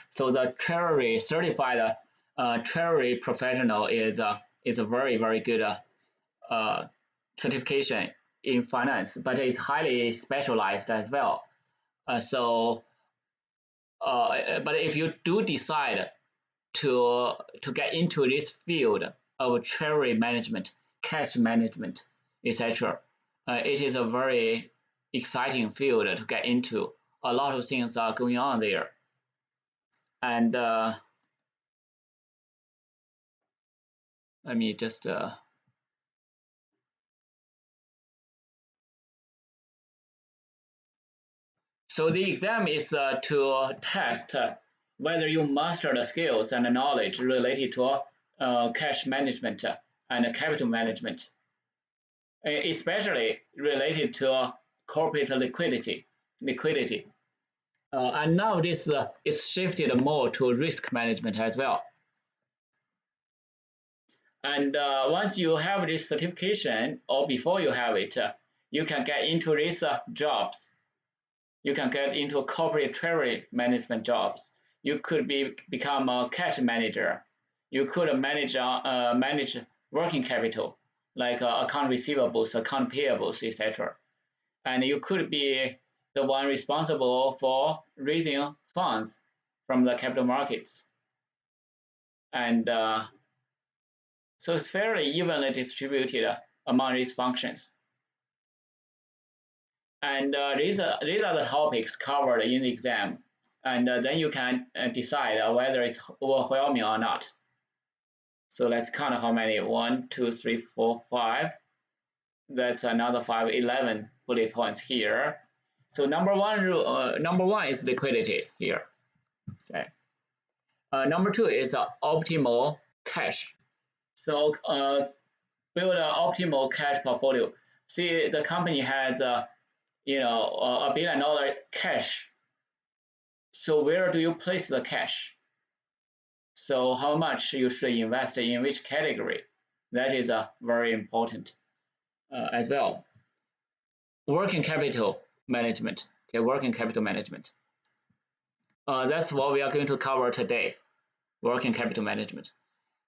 So the Treasury Certified Treasury Professional is a very, very good certification in finance, but it's highly specialized as well. But if you do decide to get into this field of treasury management, cash management, etc., it is a very exciting field to get into. A lot of things are going on there, and let me just so the exam is to test whether you master the skills and the knowledge related to cash management and capital management, especially related to corporate liquidity. And now this is shifted more to risk management as well. And once you have this certification, or before you have it, you can get into these jobs. You can get into corporate treasury management jobs. You could become a cash manager. You could manage working capital, like account receivables, account payables, etc. And you could be the one responsible for raising funds from the capital markets. And so it's fairly evenly distributed among these functions. And these are the topics covered in the exam. And then you can decide whether it's overwhelming or not. So let's count how many. 1, 2, 3, 4, 5. That's another 5, 11 bullet points here. So number one is liquidity here. Okay. Number 2 is optimal cash. So build an optimal cash portfolio. See, the company has $1 billion cash. So where do you place the cash? So how much you should invest in which category? That is very important as well. Working capital management. Okay, working capital management. That's what we are going to cover today. Working capital management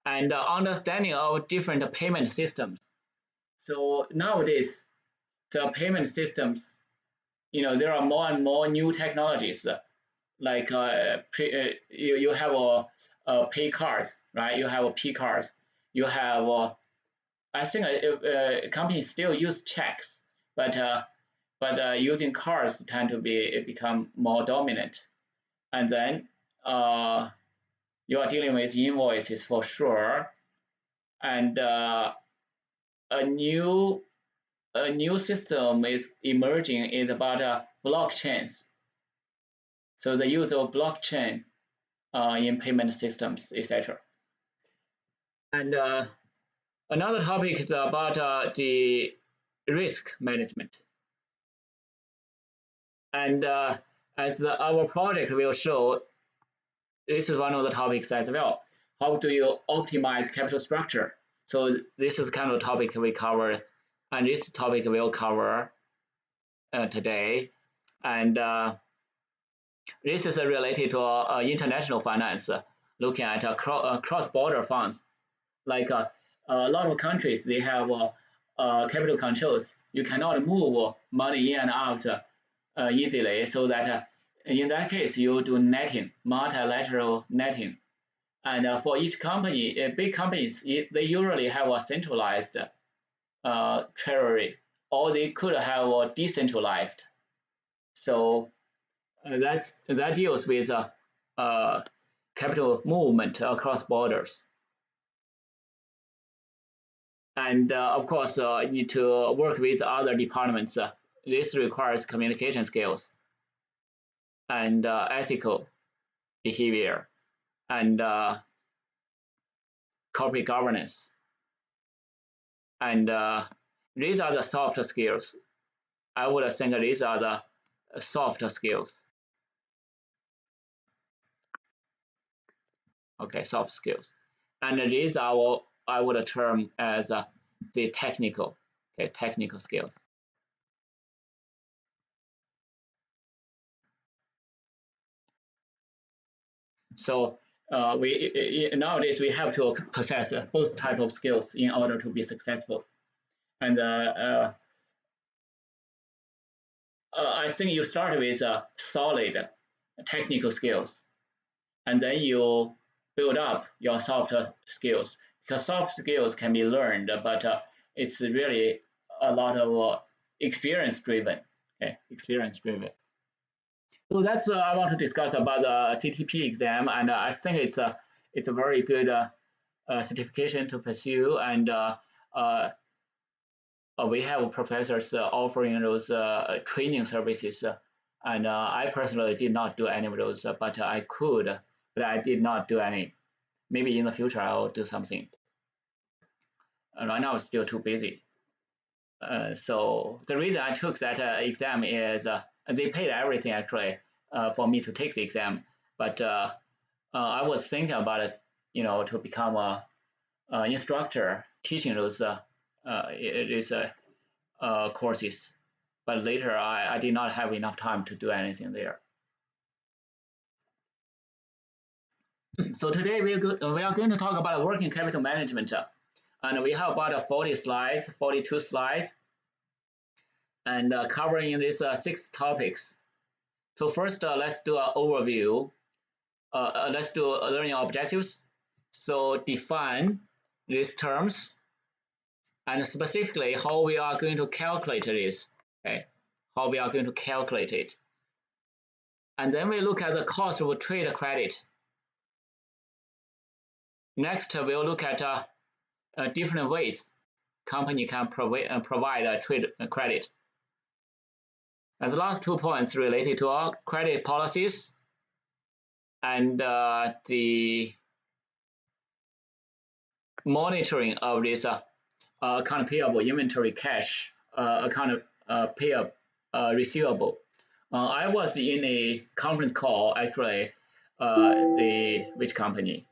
and understanding of different payment systems. So nowadays, the payment systems, there are more and more new technologies. Like you have pay cards, right? You have P cards. You have I think companies still use checks, but using cards tend to become more dominant. And then you are dealing with invoices for sure, and a new system is emerging is about blockchains. So the use of blockchain in payment systems, etc. And another topic is about the risk management. And as our project will show, this is one of the topics as well. How do you optimize capital structure? So this is kind of topic we covered, and this topic we'll cover today. And this is related to international finance, looking at cross-border funds. Like a lot of countries, they have capital controls. You cannot move money in and out easily, so that in that case, you do netting, multilateral netting. And for each company, big companies, they usually have a centralized treasury, or they could have a decentralized. So that deals with capital movement across borders. And of course, you need to work with other departments. This requires communication skills and ethical behavior and corporate governance. And these are the soft skills. I would think these are the soft skills. Okay, soft skills. And these are what I would term as the technical skills. So nowadays we have to possess both type of skills in order to be successful. And I think you start with solid technical skills, and then you build up your soft skills, because soft skills can be learned, but it's really a lot of experience driven. Okay, experience driven. So that's I want to discuss about the CTP exam, and I think it's a very good certification to pursue, and we have professors offering those training services, and I personally did not do any of those, but I could, but I did not do any. Maybe in the future I'll do something. Right now, it's still too busy. So the reason I took that exam is they paid everything actually for me to take the exam, but I was thinking about it, to become a instructor teaching those courses, but later I did not have enough time to do anything there. So today we are going to talk about working capital management, and we have about 40 slides, 42 slides, and covering these 6 topics. So first, let's do an overview. Let's do learning objectives. So define these terms, and specifically how we are going to calculate this. Okay, how we are going to calculate it. And then we look at the cost of trade credit. Next, we'll look at different ways company can provide trade credit. And the last 2 points related to our credit policies and the monitoring of this account payable, inventory, cash, account payable, receivable. I was in a conference call actually. Which company?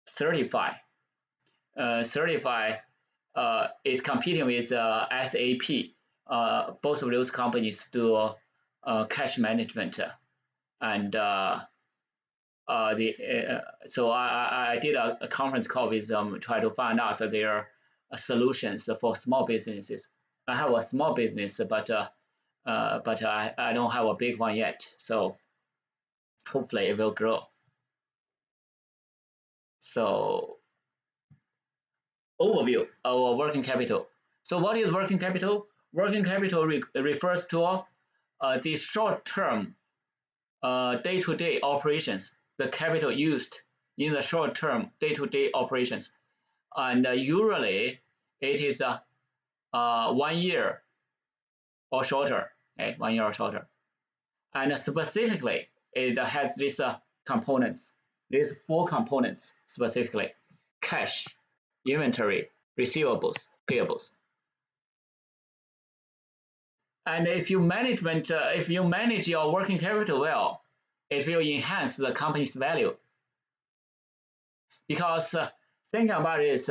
Certified. Certified is competing with SAP. Both of those companies do cash management, and so I did a conference call with them, try to find out their solutions for small businesses. I have a small business, but I don't have a big one yet. So hopefully it will grow. So overview of working capital. So what is working capital? Working capital refers to the short-term day-to-day operations, the capital used in the short-term day-to-day operations, and usually it is 1 year or shorter. Okay, 1 year or shorter, and specifically it has these components, these 4 components specifically: cash, inventory, receivables, payables. And if you manage your working capital well, it will enhance the company's value. Because think about this,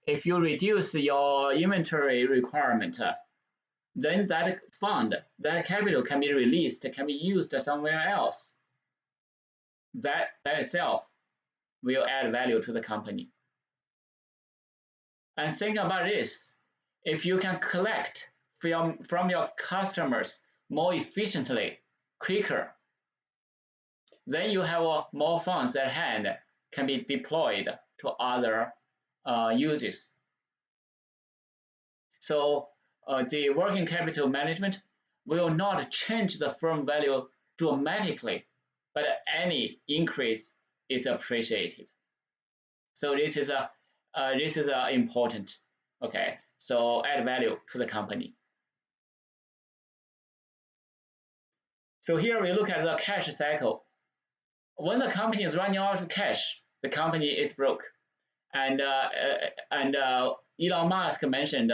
if you reduce your inventory requirement, then that fund, that capital can be released, can be used somewhere else. That itself will add value to the company. And think about this, if you can collect from your customers more efficiently, quicker, then you have more funds at hand can be deployed to other uses. So the working capital management will not change the firm value dramatically, but any increase is appreciated. So this is important. Okay, so add value to the company. So here we look at the cash cycle. When the company is running out of cash, the company is broke. And Elon Musk mentioned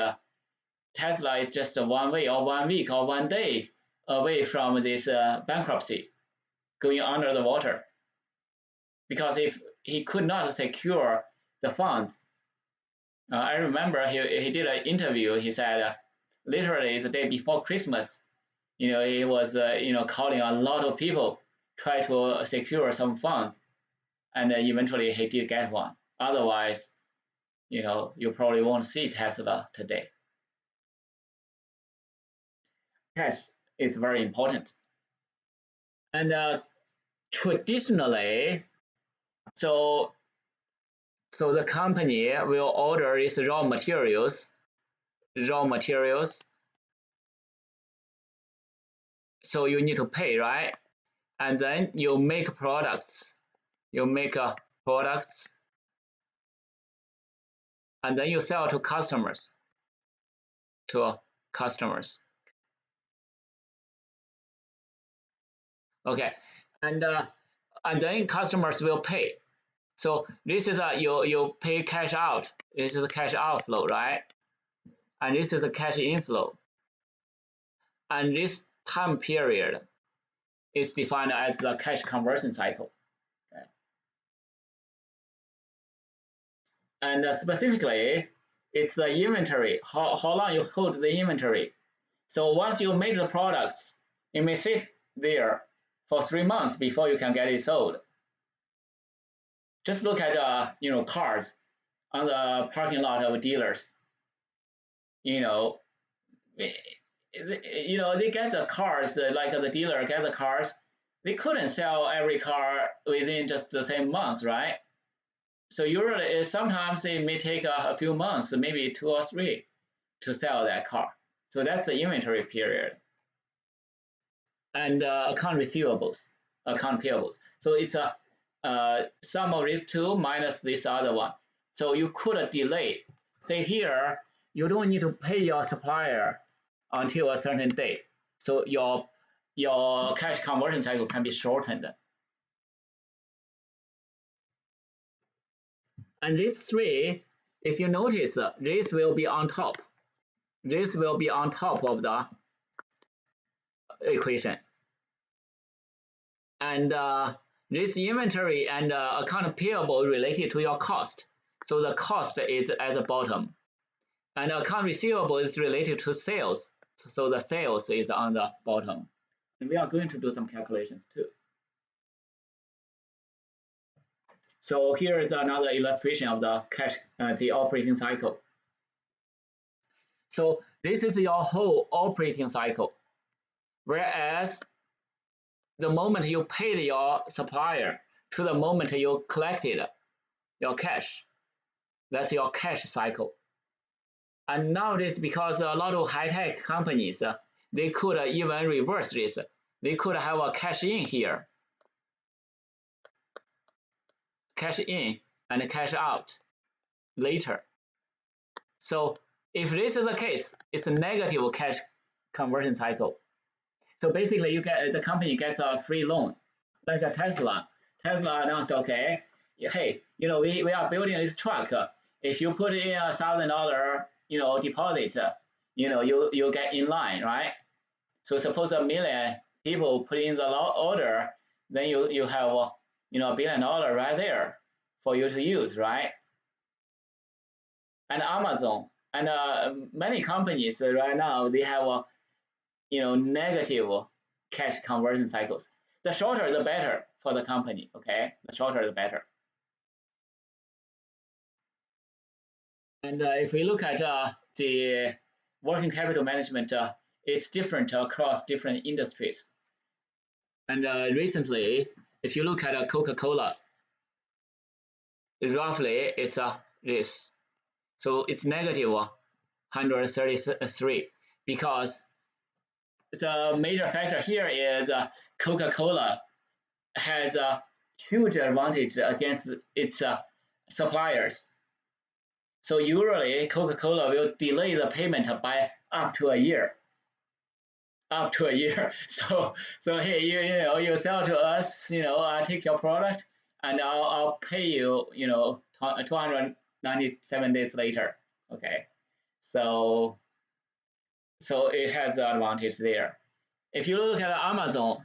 Tesla is just 1 way or 1 week or 1 day away from this bankruptcy, going under the water. Because if he could not secure the funds, I remember he did an interview. He said literally the day before Christmas, he was calling a lot of people try to secure some funds, and eventually he did get one. Otherwise, you probably won't see Tesla today. Cash is very important. And traditionally, so the company will order these raw materials. So you need to pay, right? And then you make products. And then you sell to customers. Okay, and then customers will pay. So this is you pay cash out. This is a cash outflow, right? And this is a cash inflow. And this time period is defined as the cash conversion cycle. Okay. And specifically, it's the inventory, how long you hold the inventory. So once you make the products, it may sit there for 3 months before you can get it sold. Just look at cars on the parking lot of dealers. They get the cars, like the dealer get the cars. They couldn't sell every car within just the same month, right? So usually, sometimes it may take a few months, maybe 2 or 3, to sell that car. So that's the inventory period. And account receivables, account payables. So it's a sum of these two minus this other one. So you could delay. Say here, you don't need to pay your supplier until a certain date. So your cash conversion cycle can be shortened. And these three, if you notice, this will be on top. This will be on top of the equation. And this inventory and account payable related to your cost. So the cost is at the bottom. And account receivable is related to sales. So the sales is on the bottom. And we are going to do some calculations too. So here is another illustration of the cash, the operating cycle. So this is your whole operating cycle. Whereas the moment you paid your supplier to the moment you collected your cash, that's your cash cycle. And nowadays, because a lot of high-tech companies, they could even reverse this. They could have a cash in here, cash in and cash out later. So if this is the case, it's a negative cash conversion cycle. So basically, the company gets a free loan, like a Tesla. Tesla announced, okay, hey, we are building this truck. If you put in $1,000, deposit, you get in line, right? So suppose 1 million people put in the order, then you have $1 billion right there for you to use, right? And Amazon and many companies right now, they have negative cash conversion cycles. The shorter the better for the company, okay? The shorter the better. And if we look at the working capital management, it's different across different industries. And recently, if you look at Coca-Cola, roughly it's this. So it's negative 133 because the major factor here is Coca-Cola has a huge advantage against its suppliers. So usually Coca-Cola will delay the payment by up to a year. So hey, you sell to us, I take your product and I'll pay you, 297 days later. Okay, so it has the advantage there. If you look at Amazon,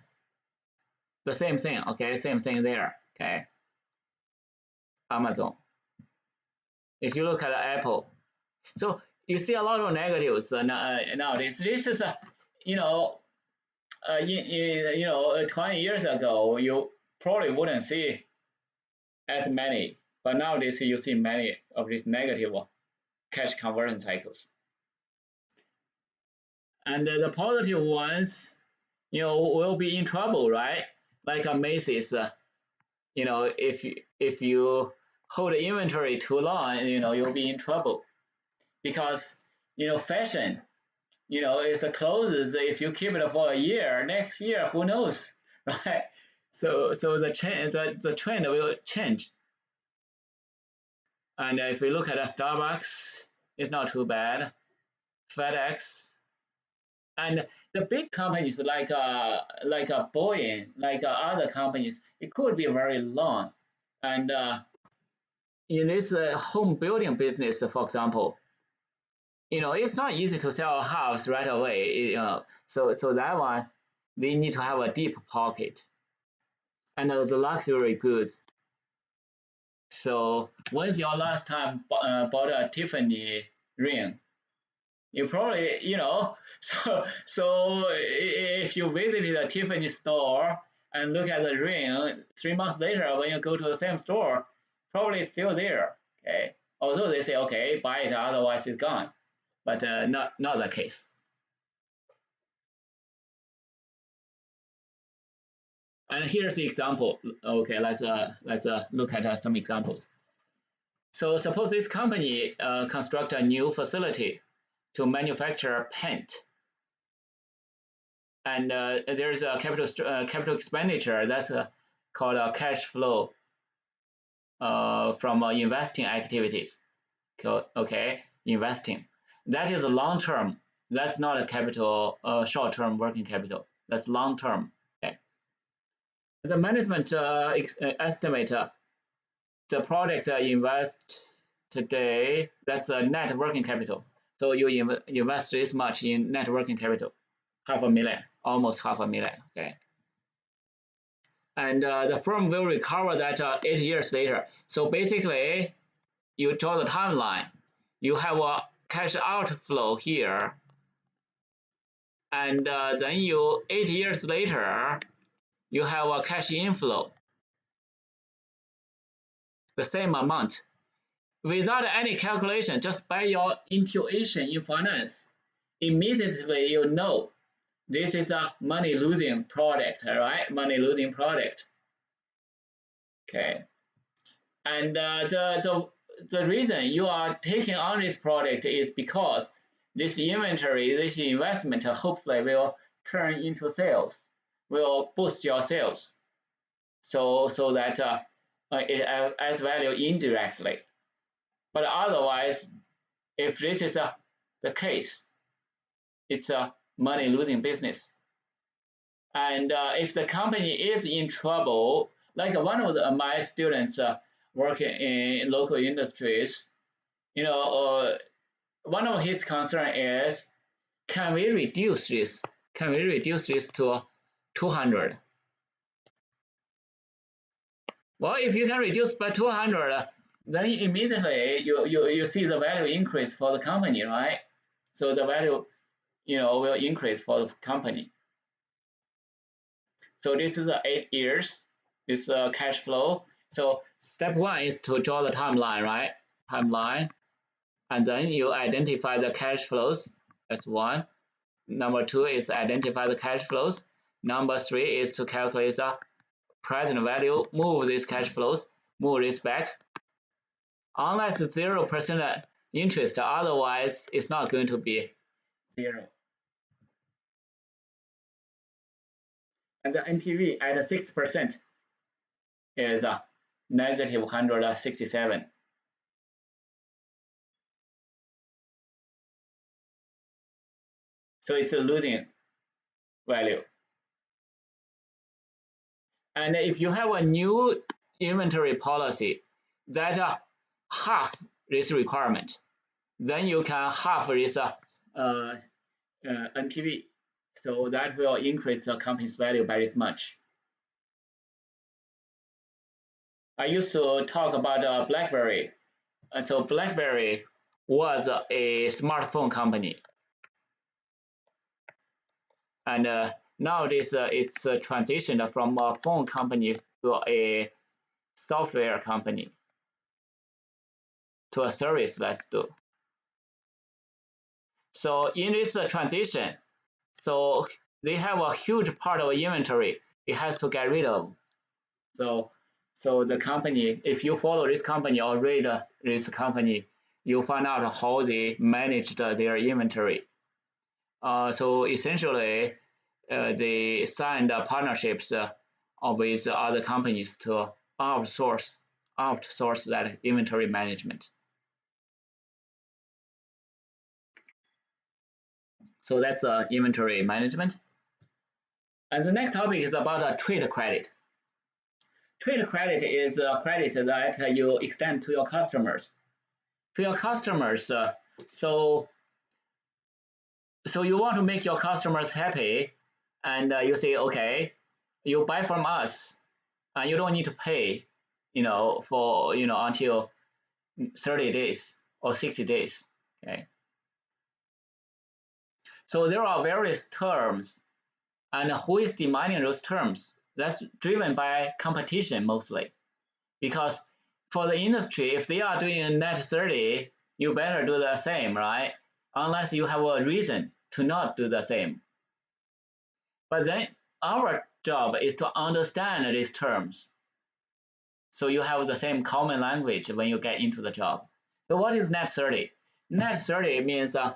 the same thing. Okay, same thing there. Okay, Amazon. If you look at Apple, so you see a lot of negatives nowadays. This is 20 years ago, you probably wouldn't see as many. But nowadays you see many of these negative cash conversion cycles. And the positive ones, will be in trouble, right? Like a Macy's, if you hold inventory too long, you'll be in trouble because fashion, it's a clothes. If you keep it for a year, next year, who knows, right? So the trend will change. And if we look at a Starbucks, it's not too bad. FedEx, and the big companies like a Boeing, like other companies, it could be very long. And in this home building business, for example, it's not easy to sell a house right away. So that one, they need to have a deep pocket. And the luxury goods. So when's your last time bought a Tiffany ring? You probably, so if you visited a Tiffany store and look at the ring 3 months later, when you go to the same store, probably it's still there. Okay. Although they say, okay, buy it, otherwise it's gone, but not the case. And here's the example. Okay, let's look at some examples. So suppose this company construct a new facility to manufacture paint, and there's a capital expenditure that's called a cash flow from investing activities. Okay, investing. That is long term. That's not a capital short term working capital. That's long term. Okay. The management estimate the project invest today. That's a net working capital. So you invest this much in net working capital, $500,000, almost $500,000. Okay. And the firm will recover that 8 years later. So basically, you draw the timeline. You have a cash outflow here, and then 8 years later, you have a cash inflow, the same amount, without any calculation, just by your intuition in finance. Immediately you know this is a money losing product, right? Money losing product. Okay. And the reason you are taking on this product is because this inventory, this investment hopefully will turn into sales, will boost your sales. So that it adds value indirectly. But otherwise, if this is the case, it's a money losing business. And if the company is in trouble, like one of my students working in local industries, one of his concern is, can we reduce this? Can we reduce this to 200? Well, if you can reduce by 200, then immediately you see the value increase for the company, right? So the value, will increase for the company. So this is 8 years. This cash flow. So step one is to draw the timeline, right? Timeline, and then you identify the cash flows. That's one. Number two is identify the cash flows. Number three is to calculate the present value. Move these cash flows. Move this back. Unless 0% interest, otherwise it's not going to be 0. And the NPV at 6% is negative 167. So it's a losing value. And if you have a new inventory policy that half this requirement, then you can half this NPV. So that will increase the company's value by this much. I used to talk about BlackBerry. So BlackBerry was a smartphone company. And nowadays it's transitioned from a phone company to a software company to a service. Let's do. So in this transition, so they have a huge part of inventory it has to get rid of. So the company, if you follow this company or read this company, you find out how they managed their inventory. So essentially, they signed partnerships with other companies to outsource that inventory management. So that's inventory management. And the next topic is about trade credit. Trade credit is a credit that you extend to your customers. To your customers, so you want to make your customers happy, and you say, okay, you buy from us, and you don't need to pay, for until 30 days or 60 days. Okay. So there are various terms, and who is demanding those terms? That's driven by competition mostly, because for the industry, if they are doing net 30, you better do the same, right? Unless you have a reason to not do the same. But then our job is to understand these terms, so you have the same common language when you get into the job. So what is net 30? Net 30 means the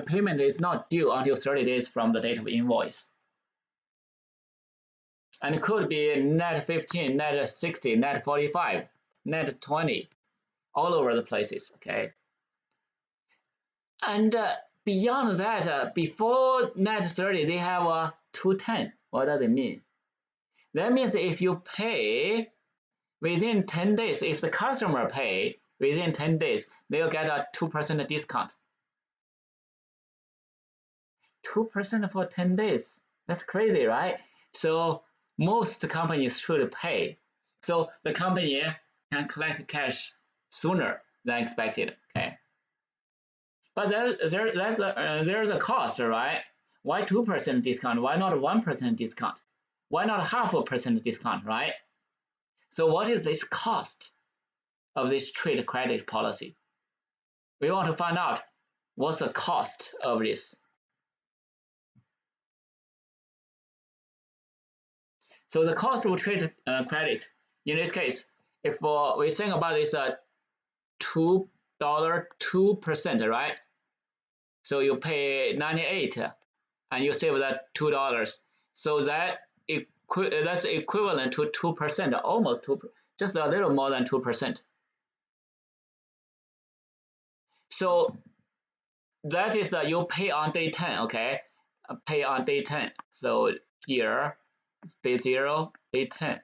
payment is not due until 30 days from the date of invoice. And it could be net 15, net 60, net 45, net 20, all over the places, okay? And beyond that, before net 30, they have 210. What does it mean? That means if you pay within 10 days, if the customer pay within 10 days, they'll get a 2% discount. 2% for 10 days. That's crazy, right? So most companies should pay. So the company can collect cash sooner than expected, okay? But there's a cost, right? Why 2% discount? Why not 1% discount? Why not 0.5% discount, right? So what is this cost of this trade credit policy? We want to find out what's the cost of this. So the cost of trade credit, in this case, if we think about this $2, 2%, right? So you pay 98 and you save that $2. So that's equivalent to 2%, almost 2%, just a little more than 2%. So that is you pay on day 10, okay? Pay on day 10. So here, day 0, day 10.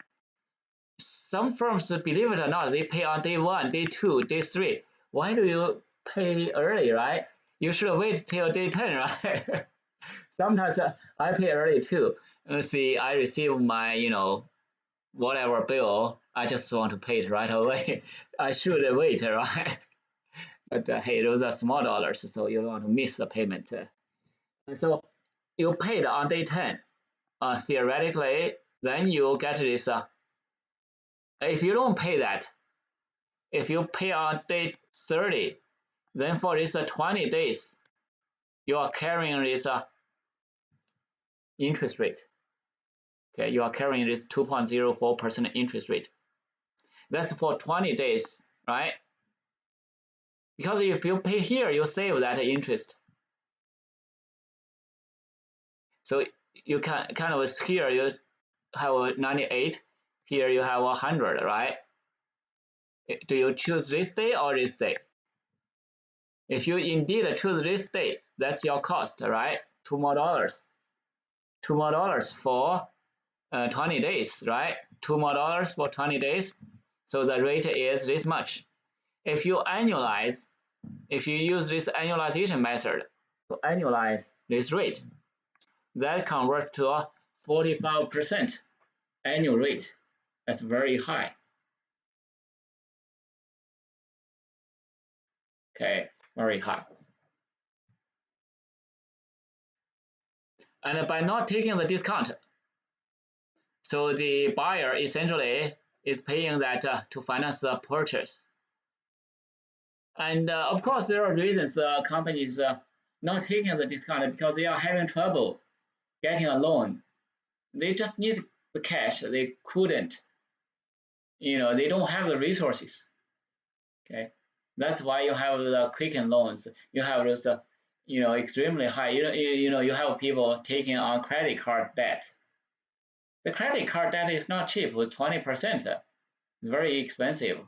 Some firms, believe it or not, they pay on day 1, day 2, day 3. Why do you pay early, right? You should wait till day 10, right? Sometimes I pay early too. See, I receive my, whatever bill, I just want to pay it right away. I should wait, right? But hey, those are small dollars, so you don't want to miss the payment. So you paid on day 10. Theoretically, then you get this. If you don't pay that, if you pay on day 30, then for this 20 days, you are carrying this interest rate. Okay, you are carrying this 2.04% interest rate. That's for 20 days, right? Because if you pay here, you save that interest. So you can kind of here you have 98, here you have 100, right? Do you choose this day or this day? If you indeed choose this day, that's your cost, right? $2 more. $2 more for 20 days, right? $2 more for 20 days. So the rate is this much. If you annualize, if you use this annualization method to annualize this rate, that converts to a 45% annual rate. That's very high. Okay, very high. And by not taking the discount, so the buyer essentially is paying that to finance the purchase. And of course, there are reasons companies not taking the discount because they are having trouble getting a loan. They just need the cash. They couldn't, they don't have the resources. Okay, that's why you have the quicken loans. You have those, extremely high. You have people taking on credit card debt. The credit card debt is not cheap. With 20%, it's very expensive.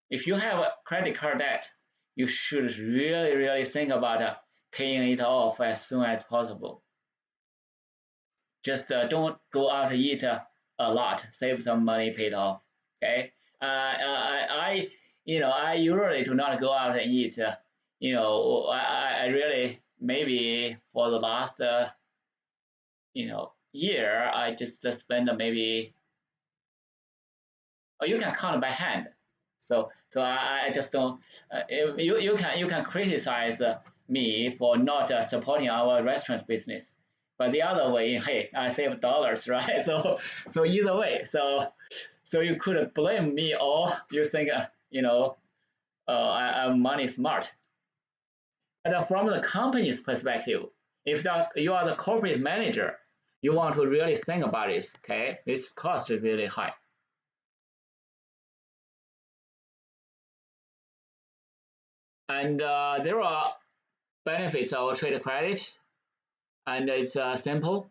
If you have a credit card debt, you should really, really think about paying it off as soon as possible. Just don't go out to eat a lot. Save some money, pay it off. Okay. I usually do not go out and eat. I really maybe for the last year I just spend maybe, or you can count by hand. So I just don't. You can criticize me for not supporting our restaurant business, but the other way, hey, I save dollars, right? So either way, so you could blame me, or you think I'm money smart. But from the company's perspective, if you are the corporate manager, you want to really think about this. Okay, this cost is really high. And there are benefits of trade credit, and it's simple,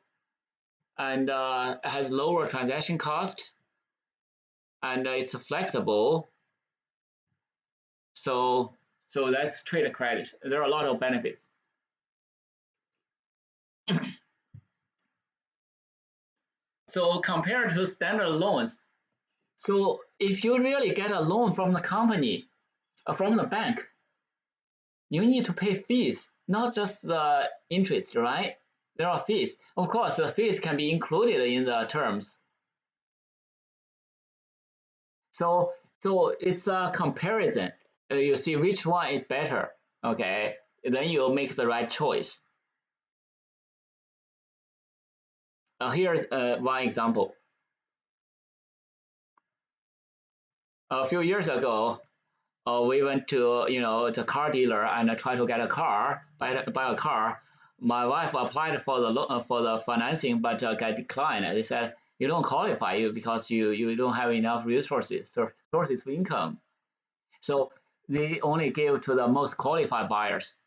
and has lower transaction cost, and it's flexible. So that's trade credit. There are a lot of benefits. So compared to standard loans, so if you really get a loan from the company, from the bank, you need to pay fees, not just the interest, right? There are fees. Of course, the fees can be included in the terms. So it's a comparison. You see which one is better, okay? Then you make the right choice. Here's one example. A few years ago, we went to the car dealer and tried to get a car, buy a car. My wife applied for the financing, but got declined. They said you don't qualify you because you don't have enough sources of income. So they only give to the most qualified buyers,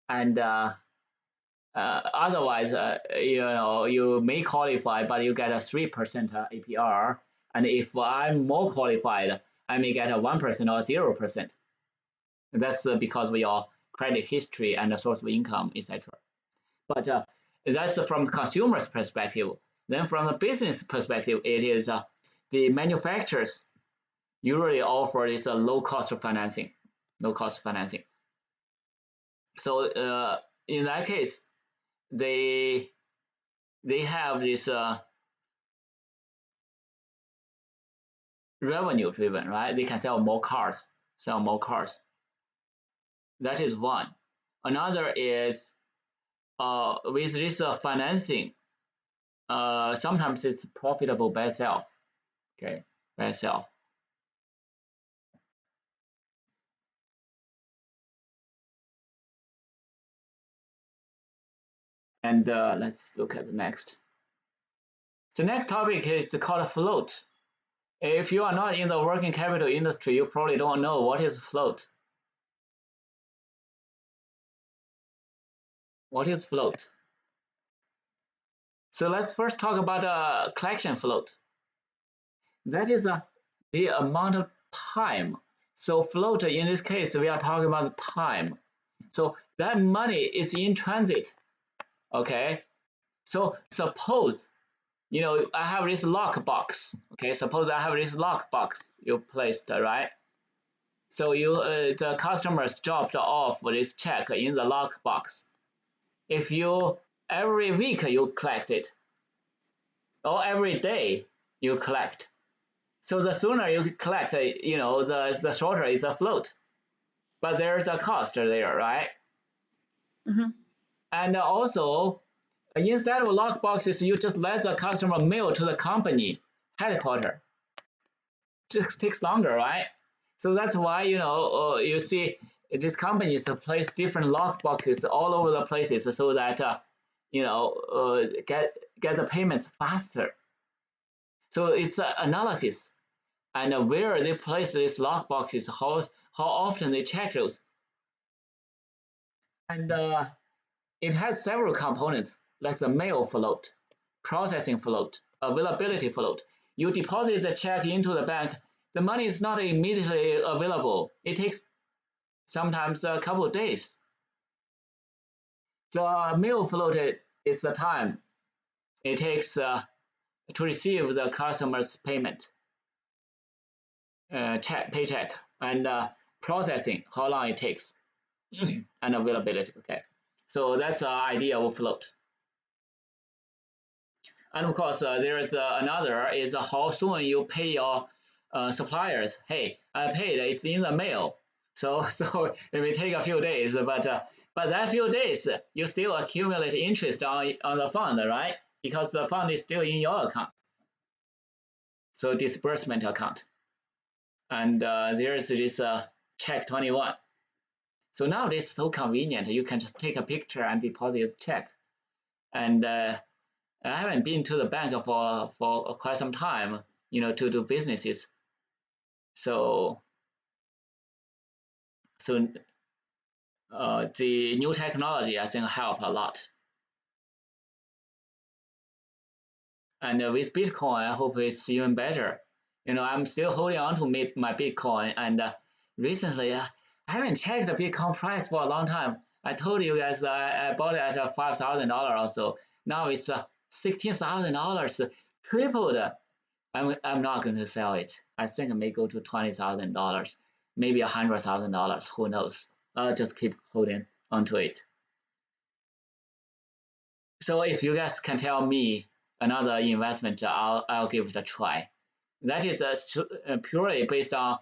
and otherwise, you may qualify, but you get a 3% APR, and if I'm more qualified, I may get a 1% or 0%. That's because of your credit history and the source of income, etc. But that's from the consumer's perspective. Then from the business perspective, it is the manufacturers usually offer this low cost of financing. So in that case, they have this revenue driven, right? They can sell more cars. That is one. Another is with this financing, sometimes it's profitable by itself. Okay, by itself. And let's look at the next. The next topic is called float. If you are not in the working capital industry, you probably don't know what is float. What is float? So let's first talk about collection float. That is the amount of time. So float in this case, we are talking about time. So that money is in transit. Okay. So suppose I have this lockbox. Okay, suppose I have this lockbox you placed, right? So the customers dropped off this check in the lockbox. If you every week you collect it, or every day you collect, so the sooner you collect, the shorter is a float. But there's a cost there, right? Mm-hmm. And also, instead of lockboxes, you just let the customer mail to the company headquarters. just takes longer, right? So that's why, you see these companies place different lock boxes all over the places so that get the payments faster. So it's analysis, and where they place these lock boxes, how often they check those, and it has several components like the mail float, processing float, availability float. You deposit the check into the bank, the money is not immediately available. It takes sometimes a couple of days. The mail float is the time it takes to receive the customer's payment, paycheck, and processing, how long it takes, and availability. Okay, so that's the idea of float. And of course, there is another is how soon you pay your suppliers. Hey, I paid. It's in the mail. So it may take a few days, but that few days you still accumulate interest on the fund, right? Because the fund is still in your account. So disbursement account, and there is this check 21. So now it's so convenient. You can just take a picture and deposit the check, and I haven't been to the bank for quite some time, to do businesses. So the new technology I think help a lot. And with Bitcoin, I hope it's even better. I'm still holding on to my Bitcoin, and recently I haven't checked the Bitcoin price for a long time. I told you guys I bought it at $5,000 or so. Now it's $16,000, tripled. I'm not going to sell it. I think it may go to $20,000, maybe $100,000. Who knows? I'll just keep holding onto it. So if you guys can tell me another investment, I'll give it a try. That is purely based on,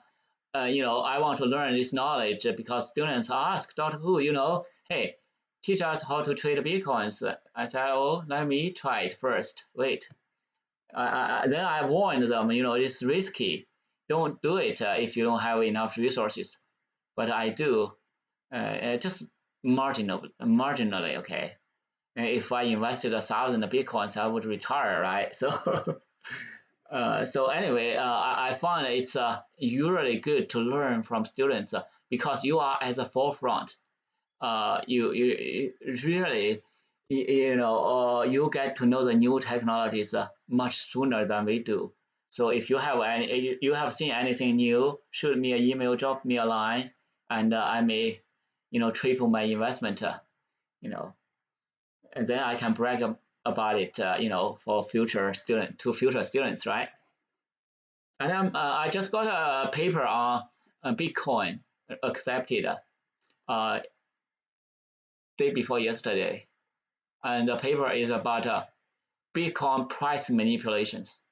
I want to learn this knowledge because students ask Dr. Hu, hey, teach us how to trade Bitcoins. I said, oh, let me try it first. Wait. Then I warned them, it's risky. Don't do it if you don't have enough resources. But I do, just marginally, okay. If I invested 1,000 Bitcoins, I would retire, right? So, so anyway, I find it's usually good to learn from students because you are at the forefront. You really, you get to know the new technologies much sooner than we do. So if you have seen anything new, shoot me an email, drop me a line, and I may, triple my investment. And then I can brag about it, for future students, right? And I just got a paper on Bitcoin accepted day before yesterday, and the paper is about Bitcoin price manipulations.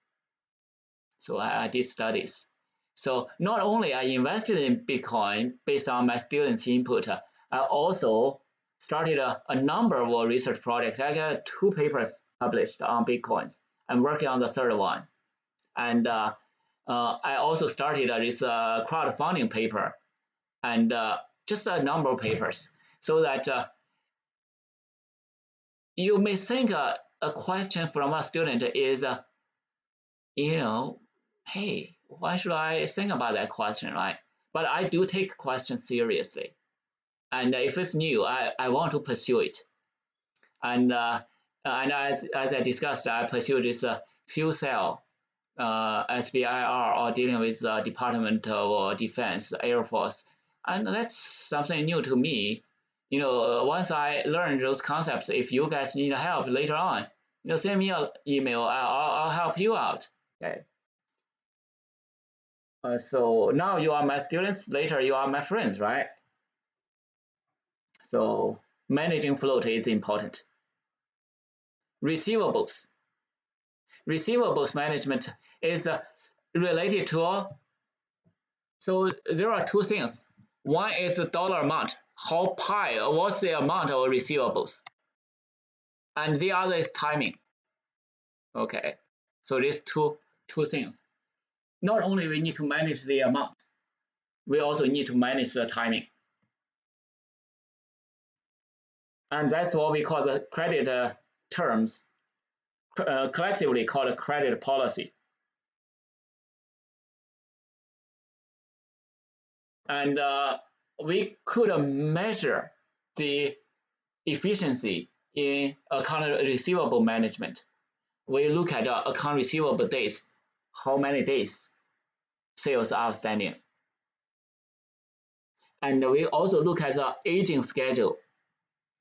So I did studies. So not only I invested in Bitcoin based on my students' input, I also started a number of research projects. I got 2 papers published on Bitcoins. I'm working on the 3rd one. And I also started this crowdfunding paper and just a number of papers so that you may think a question from a student is, hey, why should I think about that question, right? But I do take questions seriously. And if it's new, I want to pursue it. And as I discussed, I pursue this fuel cell SBIR or dealing with the Department of Defense, the Air Force. And that's something new to me. Once I learn those concepts, if you guys need help later on, send me an email. I'll help you out. Okay. So now you are my students. Later you are my friends, right? So managing float is important. Receivables. Receivables management is related to. So there are 2 things. One is the dollar amount. What's the amount of receivables? And the other is timing. Okay. So these two things. not only we need to manage the amount, we also need to manage the timing. And that's what we call the credit terms, collectively called a credit policy. And we could measure the efficiency in account receivable management. We look at account receivable days, how many days sales outstanding. And we also look at the aging schedule.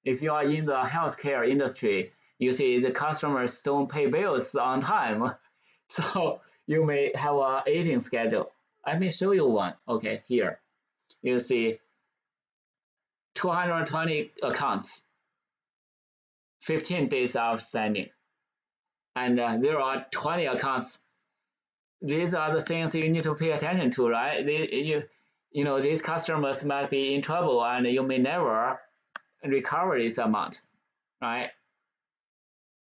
If you are in the healthcare industry, you see the customers don't pay bills on time. So you may have an aging schedule. Let me show you one. Okay, here. You see 220 accounts, 15 days outstanding. And there are 20 accounts. These are the things you need to pay attention to, right? You know, these customers might be in trouble and you may never recover this amount, right?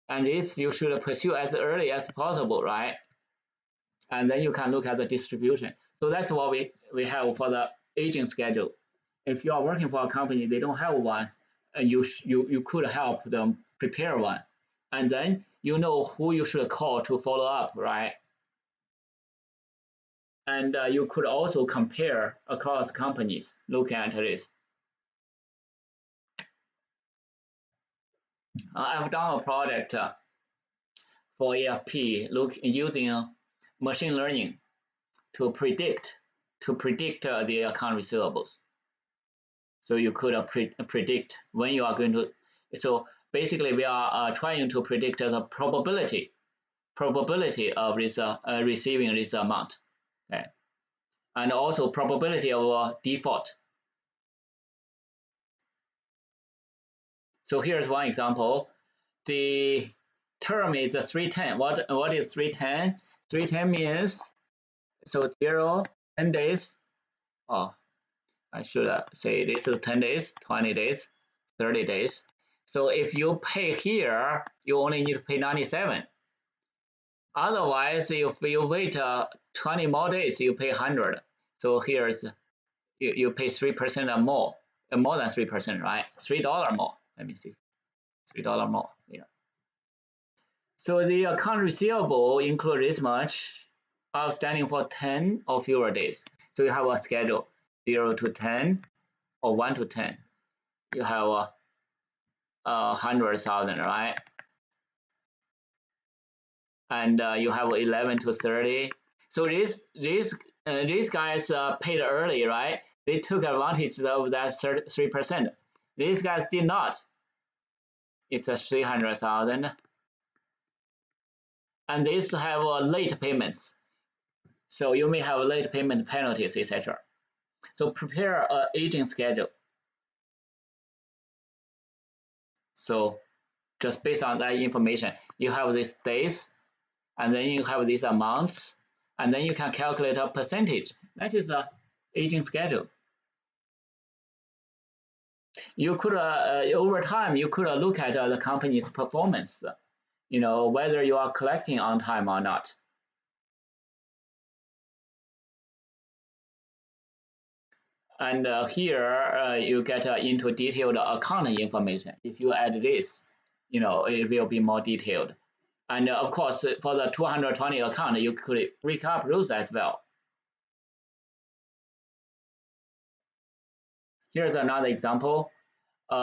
And this you should pursue as early as possible, right? And then you can look at the distribution. So that's what we have for the aging schedule. If you are working for a company, they don't have one, and you could help them prepare one. And then you know who you should call to follow up, right? And you could also compare across companies, looking at this. I've done a project for AFP using machine learning to predict the account receivables. So you could predict when you are going to. So basically, we are trying to predict the probability of this receiving this amount, okay, and also probability of default. So here's one example. The term is 310. What is 310? 310 means so 0, 10 days. Oh, I should say this is 10 days, 20 days, 30 days. So if you pay here, you only need to pay 97. Otherwise, if you wait 20 more days, you pay 100. So here's you pay 3% or more than 3%, right? $3 more. Let me see, $3 more. Yeah. So the account receivable includes this much outstanding for 10 or fewer days. So you have a schedule 0 to 10 or 1 to 10. You have 100,000, right? And you have 11 to 30. So these guys paid early, right? They took advantage of that 3%. These guys did not. It's a 300,000. And these have late payments. So you may have late payment penalties, etc. So prepare an aging schedule. So just based on that information, you have these days, and then you have these amounts, and then you can calculate a percentage. That is an aging schedule. You could, over time, you could look at the company's performance, you know, whether you are collecting on time or not. And here you get into detailed account information. If you add this, you know, it will be more detailed. And of course, for the 220 account, you could break up those as well. Here's another example.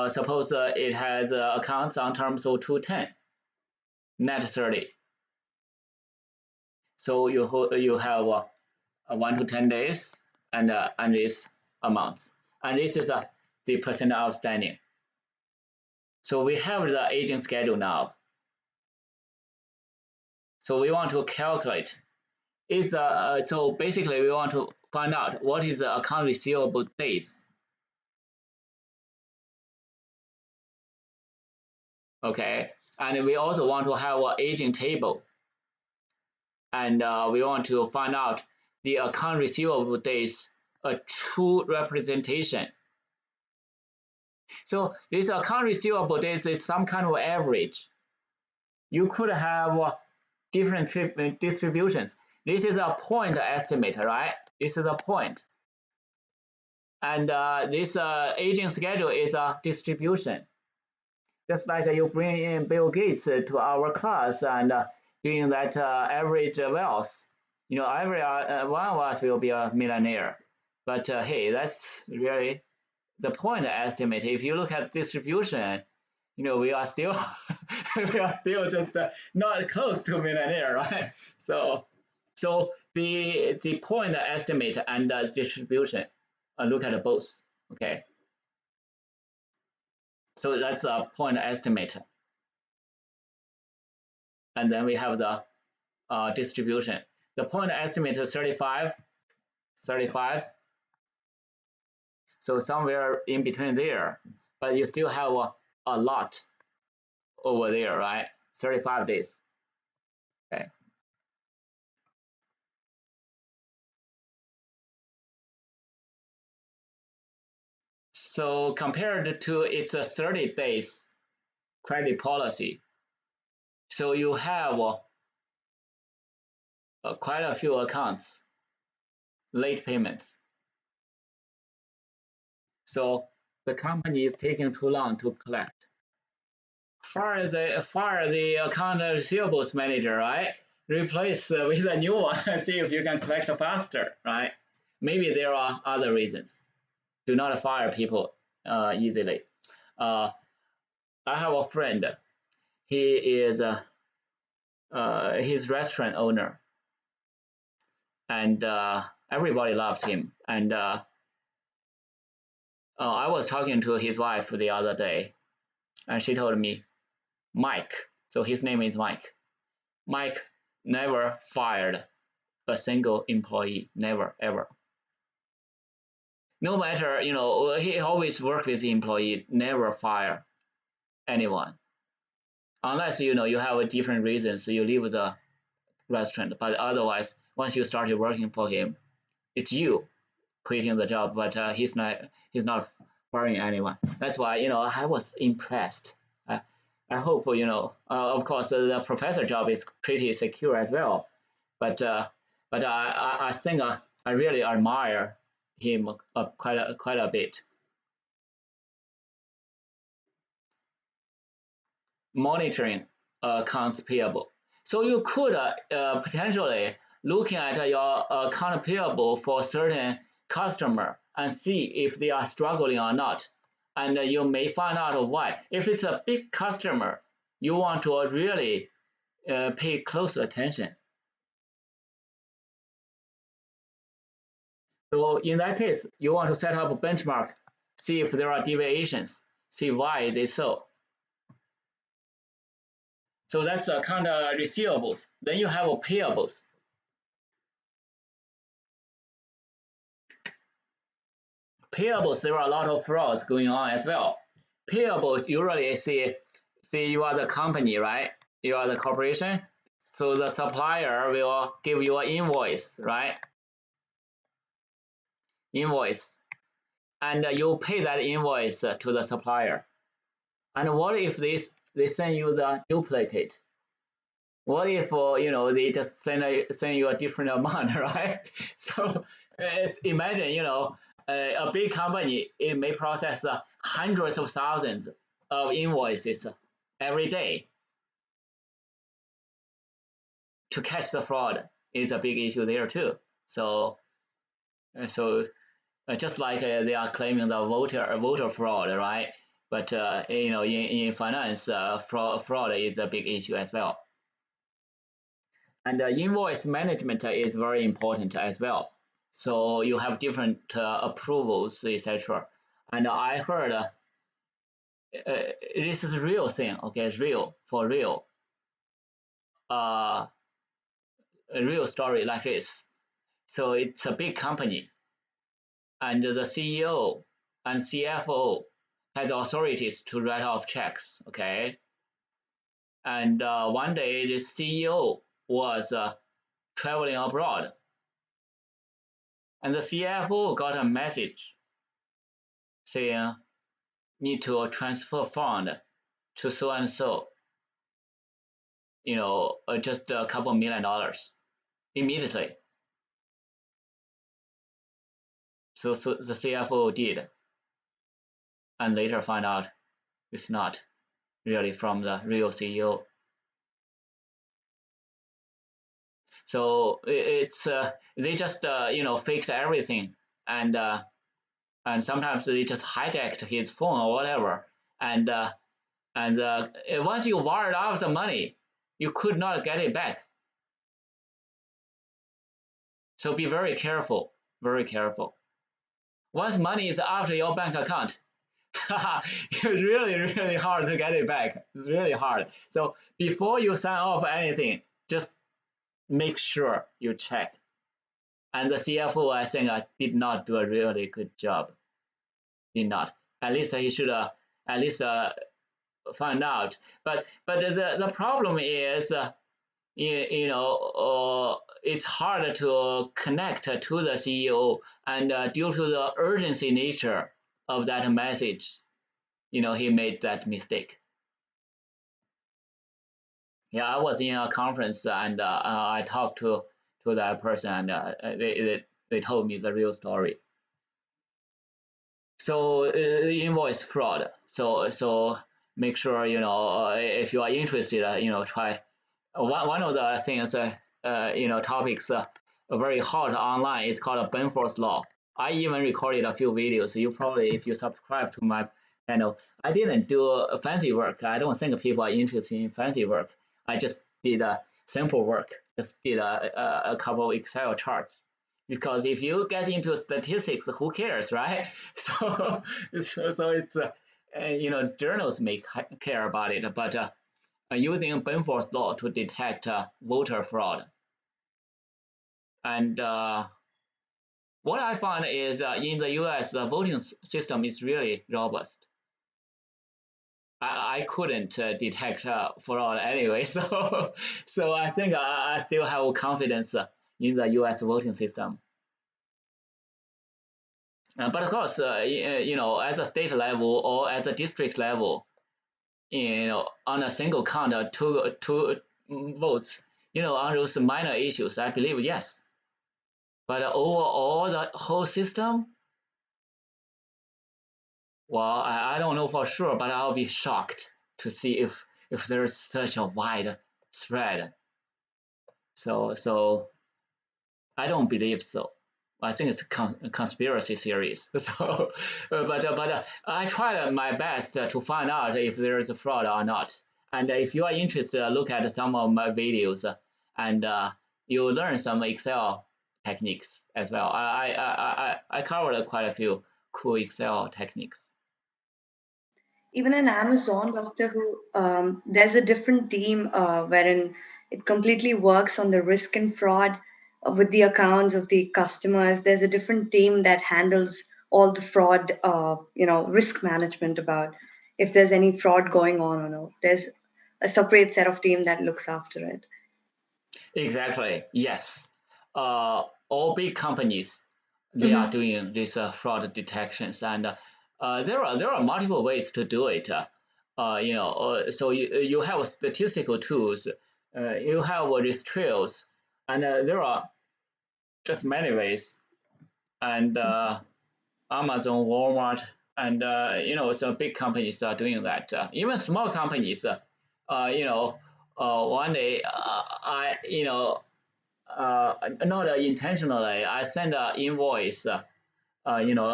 Suppose it has accounts on terms of 210, net 30. So you have 1 to 10 days and these amounts. And this is the percent outstanding. So we have the aging schedule now. So we want to calculate. So basically we want to find out what is the account receivable days. Okay, and we also want to have an aging table. And we want to find out the account receivable days, a true representation. So this account receivable days is some kind of average. You could have different distributions. This is a point estimate, right? This is a point. And this aging schedule is a distribution. Just like you bring in Bill Gates to our class and doing that average wealth, every one of us will be a millionaire. But hey, that's really the point estimate. If you look at distribution, we are still we are still just not close to millionaire, right? So the point estimate and distribution, look at both. Okay, so that's a point estimate, and then we have the distribution. The point estimate is 35, so somewhere in between there, but you still have a lot over there, right? 35 days. Okay. So compared to its 30 days credit policy, so you have quite a few accounts, late payments. So the company is taking too long to collect. Fire the account receivables manager, right? Replace with a new one. See if you can collect faster, right? Maybe there are other reasons. Do not fire people easily. I have a friend. He is his restaurant owner, and everybody loves him. And I was talking to his wife the other day, and she told me, Mike, so his name is Mike. Mike never fired a single employee, never, ever. No matter, he always worked with the employee, never fire anyone. Unless, you have a different reasons, so you leave the restaurant. But otherwise, once you started working for him, it's you quitting the job, but he's not firing anyone. That's why, I was impressed. I hope, of course, the professor job is pretty secure as well. But I think I really admire him quite a bit. Monitoring accounts payable. So you could potentially looking at your account payable for certain customer and see if they are struggling or not. And you may find out why. If it's a big customer, you want to really pay close attention. So in that case, you want to set up a benchmark, see if there are deviations, see why they so. So that's kind of receivables. Then you have payables. Payables, there are a lot of frauds going on as well. Payables, usually see you are the company, right? You are the corporation. So the supplier will give you an invoice, right? Invoice. And you pay that invoice to the supplier. And what if they send you the duplicate? What if they just send you a different amount, right? So imagine a big company, it may process hundreds of thousands of invoices every day. To catch the fraud is a big issue there too. So just like they are claiming the voter fraud, right? But in finance, fraud is a big issue as well. And invoice management is very important as well. So you have different approvals, etc. And I heard this is a real thing. Okay, it's real, for real. A real story like this. So it's a big company, and the CEO and CFO has authorities to write off checks. Okay, and one day the CEO was traveling abroad, and the CFO got a message saying need to transfer fund to so and so, just a couple $1 million immediately. So the CFO did, and later find out it's not really from the real CEO. So it's they just faked everything, and sometimes they just hijacked his phone or whatever, and once you wired out the money, you could not get it back. So be very careful, very careful. Once money is out of your bank account, it's really hard to get it back. It's really hard. So before you sign off anything, just make sure you check. And the CFO, I think, did not do a really good job. Did not. At least he should at least find out. But the problem is, it's hard to connect to the CEO, and due to the urgency nature of that message, he made that mistake. Yeah, I was in a conference, and I talked to that person, and they told me the real story. So invoice fraud. So make sure if you are interested, try. One of the things topics very hot online is called Benford's law. I even recorded a few videos. You probably, if you subscribe to my channel, I didn't do fancy work. I don't think people are interested in fancy work. I just did simple work. Just did a couple of Excel charts. Because if you get into statistics, who cares, right? So it's journals may care about it, but using Benford's law to detect voter fraud. And what I found is in the US, the voting system is really robust. I couldn't detect fraud anyway, so I think I still have confidence in the US voting system. But of course, at the state level or at the district level, on a single count, two votes, on those minor issues, I believe yes. But overall, the whole system, well, I don't know for sure, but I'll be shocked to see if there's such a wide spread. So I don't believe so. I think it's a conspiracy theories. So, but I tried my best to find out if there is a fraud or not. And if you are interested, look at some of my videos, and you learn some Excel techniques as well. I covered quite a few cool Excel techniques. Even in Amazon, Doctor Who, there's a different team wherein it completely works on the risk and fraud with the accounts of the customers. There's a different team that handles all the fraud, risk management about if there's any fraud going on or no. There's a separate set of team that looks after it. Exactly. Yes. All big companies, they are doing these fraud detections, and there are multiple ways to do it. So you have statistical tools, you have these trails, and there are just many ways. And Amazon, Walmart, and some big companies are doing that. Even small companies, one day not intentionally, I send an invoice, a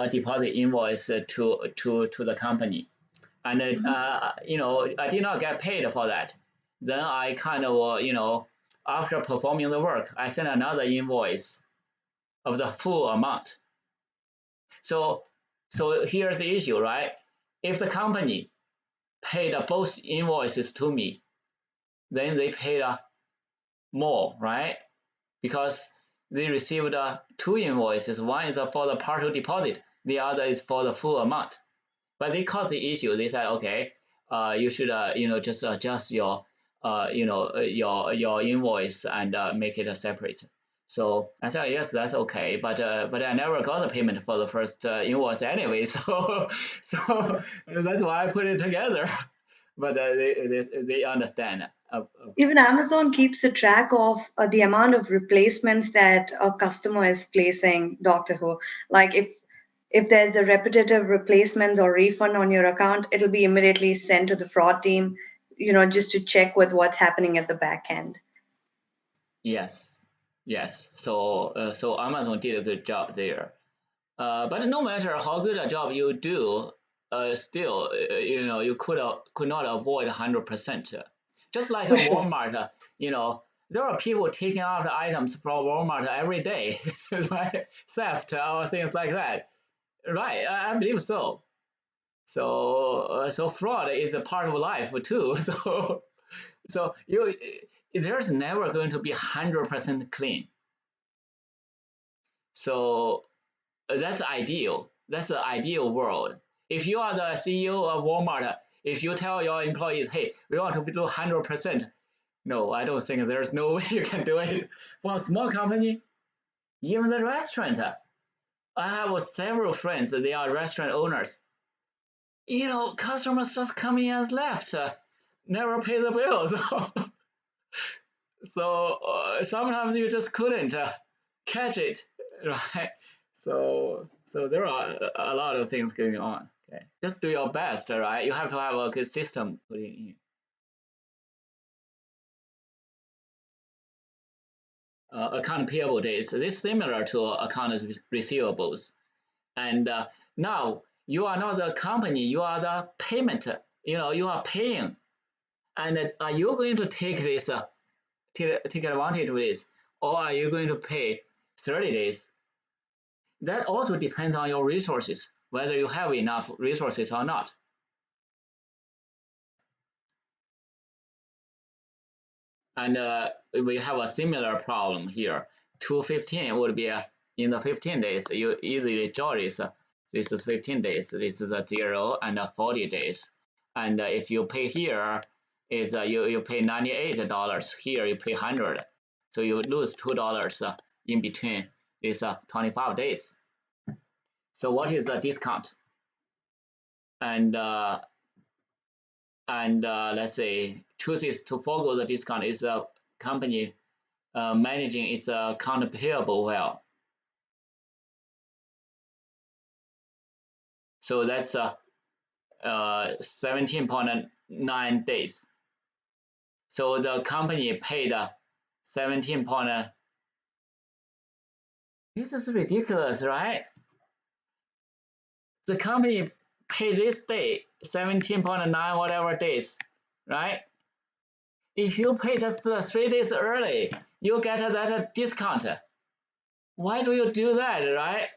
deposit invoice to the company, and I did not get paid for that. Then I kind of after performing the work, I send another invoice of the full amount. So here's the issue, right? If the company paid both invoices to me, then they paid more, right? Because they received two invoices. One is for the partial deposit, the other is for the full amount. But they caused the issue. They said, okay, you should just adjust your your invoice and make it separate. So I said, yes, that's okay, but I never got the payment for the first invoice anyway, so that's why I put it together. But they understand. Even Amazon keeps a track of the amount of replacements that a customer is placing, Doctor Who. Like if there's a repetitive replacements or refund on your account, it'll be immediately sent to the fraud team, just to check with what's happening at the back end. Yes, yes. So Amazon did a good job there. But no matter how good a job you do, still, you could not avoid 100%. Just like a For sure. Walmart, there are people taking out items from Walmart every day, right? Theft or things like that, right? I believe so. So fraud is a part of life too. So there's never going to be 100% clean. So that's ideal. That's the ideal world. If you are the CEO of Walmart, if you tell your employees, hey, we want to do 100%, no, I don't think there's no way you can do it. For a small company, even the restaurant, I have several friends, they are restaurant owners. Customers just come in and left, never pay the bills. So sometimes you just couldn't catch it, right? So there are a lot of things going on. Okay, just do your best, right? You have to have a good system putting in. Account payable days. This is similar to account receivables, and now you are not the company. You are the payment. You are paying, and are you going to take this? Take advantage of this, or are you going to pay 30 days? That also depends on your resources, whether you have enough resources or not. And we have a similar problem here. 215 would be in the 15 days. You easily draw this. This is 15 days. This is a 0 and 40 days. And if you pay here, is you pay $98. Here you pay 100. So you lose $2 in between these 25 days. So what is the discount? And let's say chooses to forego the discount is a company managing its account payable well. So that's 17.9 days. So the company paid 17. This is ridiculous, right? The company paid this day 17.9 whatever days, right? If you pay just 3 days early, you get that discount. Why do you do that, right?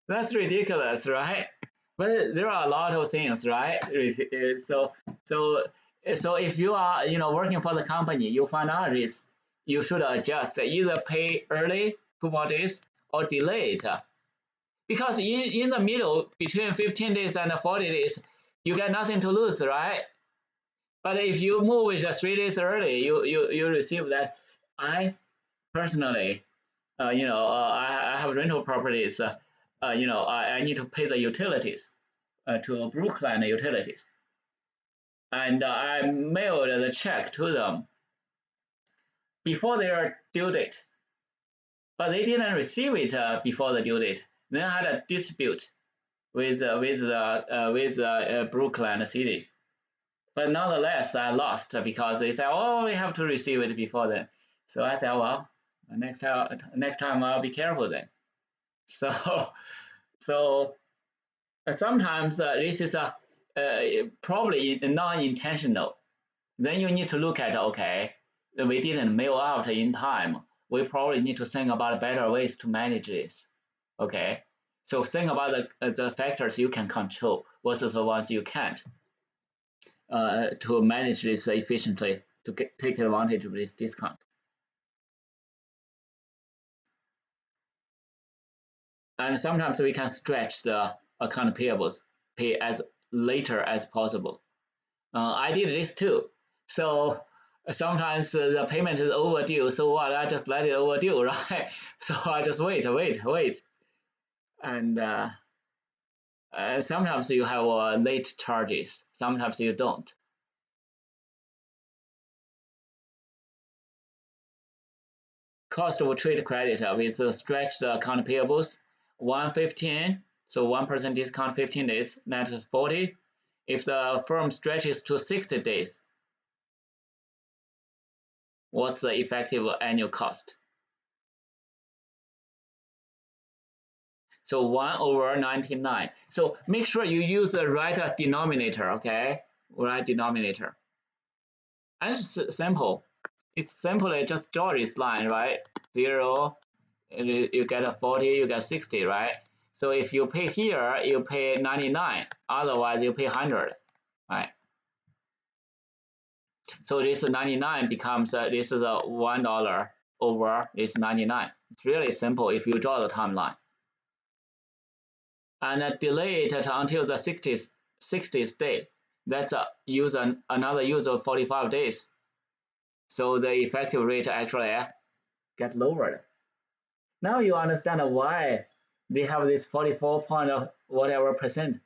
That's ridiculous, right? But there are a lot of things, right? So if you are working for the company, you find out this, you should adjust, either pay early 2 more days or delay it, because in the middle between 15 days and 40 days, you get nothing to lose, right? But if you move it 3 days early, you receive that. I personally, I have rental properties. I need to pay the utilities to Brookline Utilities, and I mailed the check to them before their due date, but they didn't receive it before the due date. Then I had a dispute with Brookline City, but nonetheless I lost because they said, "Oh, we have to receive it before then." So I said, "Well, next time I'll be careful then." So so sometimes this is probably non-intentional. Then you need to look at, okay, we didn't mail out in time. We probably need to think about better ways to manage this. Okay, so think about the factors you can control versus the ones you can't, to manage this efficiently, to take advantage of this discount. And sometimes we can stretch the account payables, pay as later as possible. I did this too. So sometimes the payment is overdue. So what? I just let it overdue, right? So I just wait. And sometimes you have late charges. Sometimes you don't. cost of trade credit with stretched account payables 115, so 1% discount 15 days, net 40. If the firm stretches to 60 days, what's the effective annual cost? So 1/99. So make sure you use the right denominator, okay? Right denominator. And it's simple. It's simply just draw this line, right? 0, you get a 40, you get 60, right? So if you pay here, you pay 99. Otherwise, you pay 100, right? So this 99 becomes, this is a $1 over this 99. It's really simple if you draw the timeline. And delay it until the 60th day. That's another use of 45 days. So the effective rate actually gets lowered. Now you understand why they have this 44 point of whatever percent.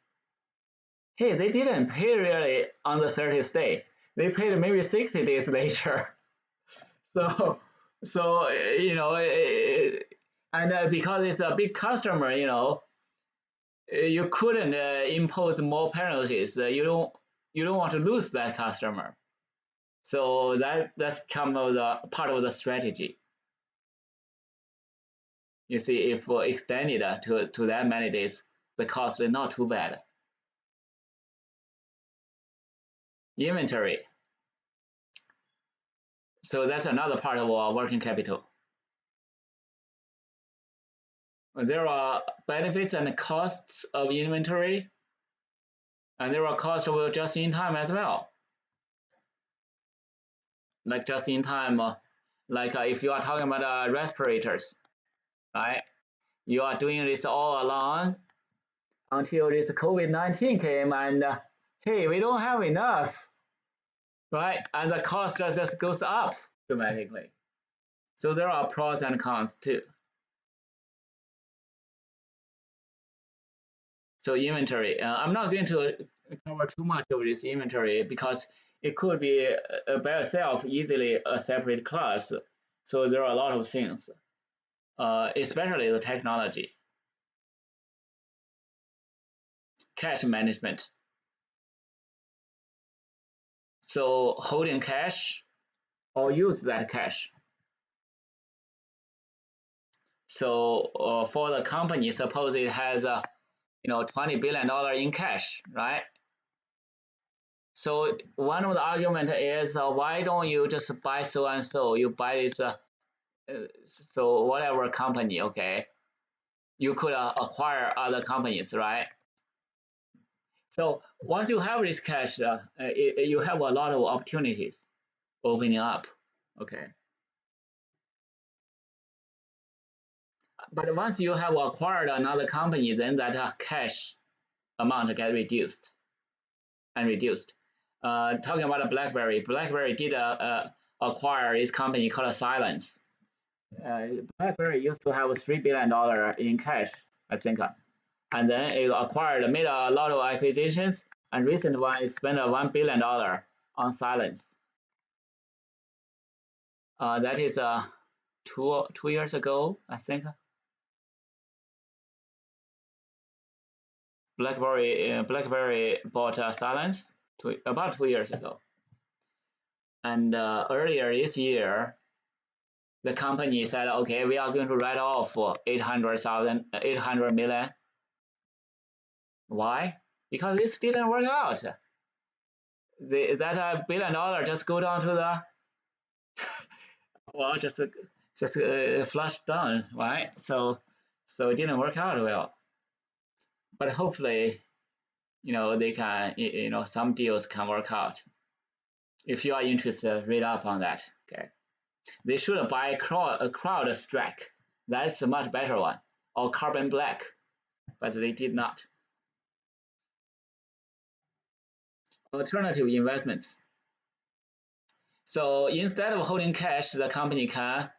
Hey, they didn't pay really on the 30th day. They paid maybe 60 days later. So, and because it's a big customer, you couldn't impose more penalties. You don't want to lose that customer. So that's kind of the part of the strategy. You see, if extended to that many days, the cost is not too bad. Inventory. So that's another part of our working capital. There are benefits and costs of inventory, and there are costs of just in time as well. Like just in time, if you are talking about respirators, right? You are doing this all along until this COVID-19 came, and hey, we don't have enough, right? And the cost just goes up dramatically. So there are pros and cons too. So inventory, I'm not going to cover too much of this inventory because it could be by itself easily a separate class. So there are a lot of things, especially the technology. Cash management. So holding cash or use that cash. So for the company, suppose it has $20 billion in cash, right? So one of the argument is why don't you just buy so and so? You buy this so whatever company, okay? You could acquire other companies, right? So once you have this cash, you have a lot of opportunities opening up, okay? But once you have acquired another company, then that cash amount gets reduced and reduced. Talking about BlackBerry, BlackBerry did acquire this company called Silence. BlackBerry used to have $3 billion in cash, I think, and then it made a lot of acquisitions, and recent one it spent $1 billion on Silence. That is 2 years ago, I think. BlackBerry bought Silence about 2 years ago, and earlier this year, the company said, okay, we are going to write off 800 million. Why? Because this didn't work out. That $1 billion just go down to the well, just flushed down, right? So it didn't work out well. But hopefully, they can, some deals can work out. If you are interested, read up on that. Okay, they should buy CrowdStrike. That's a much better one, or Carbon Black, but they did not. Alternative investments. So instead of holding cash, the company can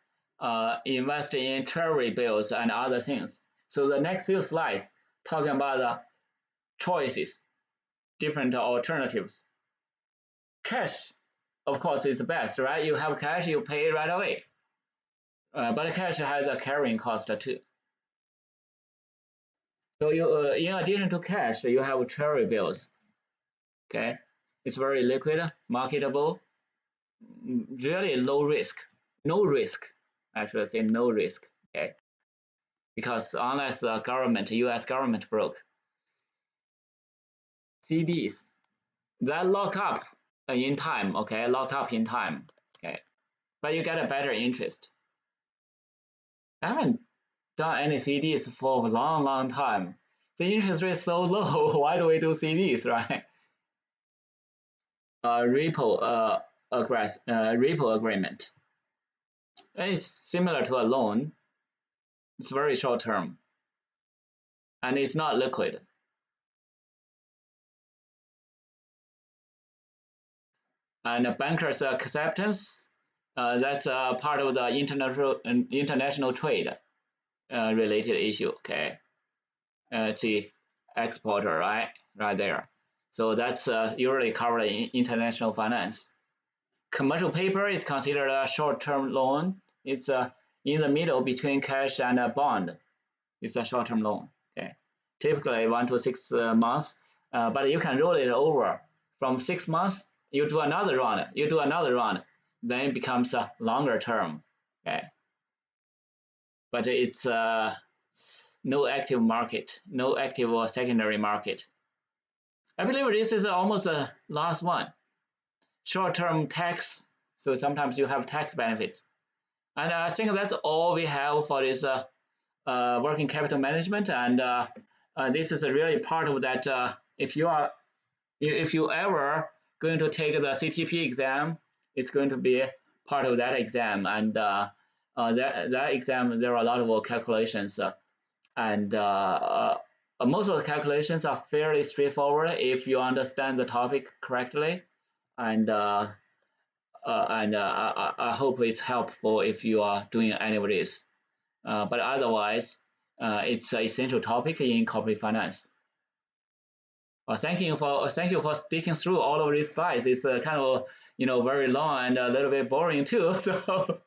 invest in treasury bills and other things. So the next few slides talking about the choices, different alternatives. Cash, of course, is the best, right? You have cash, you pay right away, but cash has a carrying cost too. So you, in addition to cash, you have treasury bills. Okay, it's very liquid, marketable, really low risk, no risk. Actually, say no risk. Okay, because unless the government, U.S. government broke, CDs that lock up in time. Okay, lock up in time. Okay, but you get a better interest. I haven't done any CDs for a long, long time. The interest rate is so low. Why do we do CDs, right? Repo agreement. It's similar to a loan. It's very short term, and it's not liquid. And banker's acceptance, that's part of the international trade related issue. Okay, see exporter, right there. So that's usually covered in international finance. Commercial paper is considered a short-term loan. It's in the middle between cash and a bond. It's a short-term loan. Okay, typically 1 to 6 months, but you can roll it over from 6 months. You do another round. Then it becomes a longer term. Okay, but it's no active market, no active or secondary market. I believe this is almost the last one. Short-term tax. So sometimes you have tax benefits. And I think that's all we have for this working capital management. And this is really part of that. If you ever going to take the CTP exam, it's going to be part of that exam. And that exam, there are a lot of calculations, and most of the calculations are fairly straightforward if you understand the topic correctly. And I hope it's helpful if you are doing any of this. But otherwise, it's an essential topic in corporate finance. Thank you for sticking through all of these slides. It's kind of very long and a little bit boring too. So